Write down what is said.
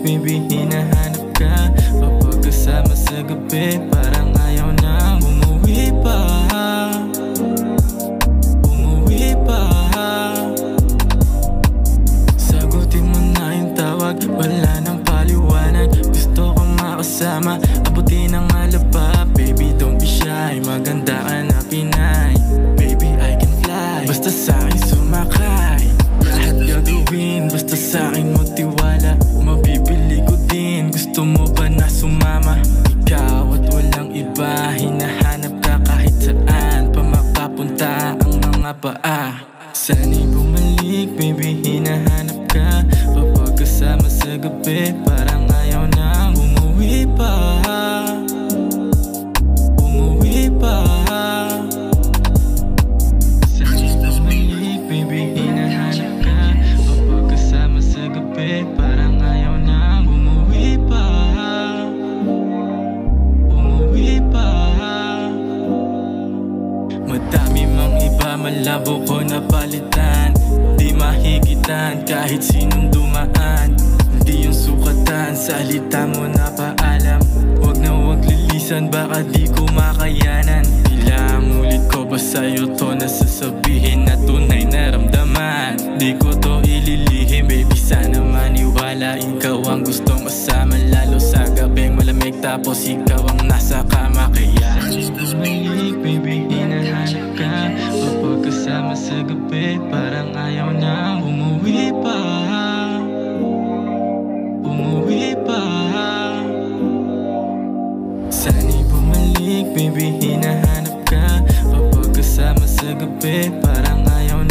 baby, hinahanap ka. Kapag kasama sa gabi, parang ayaw nang umuwi pa. Umuwi pa. Sagutin mo na yung tawag, wala nang paliwanag. Gusto kong makasama, abutin ang alaba. Baby, don't be shy, maganda ka na Pinay. Baby, I can fly, basta sa'kin sumakay. Lahat gagawin, basta sa'kin mo tiwala. Mabibili ko din, gusto mo ba na sumama? Ikaw at walang iba, hinahanap ka kahit saan pa makapunta ang mga paa. Sana'y bumalik, baby, hinahanap ka. Kapag kasama sa gabi, parang ayaw nang umuwi pa. Umuwi pa. Sana'y bumalik, baby, hinahanap ka. Kapag kasama sa gabi, parang ayaw nang umuwi pa. Umuwi pa. Madami mang iba, malabo ko napalitan. Di mahigitan kahit sinong dumaan. Hindi yung sukatan, salita mo na paalam. Wag na wag lilisan, baka di ko makayanan. Ilang ulit ko ba sa'yo to nasasabihin na tunay naramdaman? Di ko to ililihim, baby, sana maniwala. Ikaw ang gustong kasama, lalo sa gabing malamig. Tapos ikaw ang nasa kama, kaya bumalik, baby, hinahanap ka. Kapag kasama sa gabi, parang ayaw nang umuwi pa. Umuwi pa. Sana'y bumalik, baby, hinahanap ka. Kapag kasama sa gabi, parang ayaw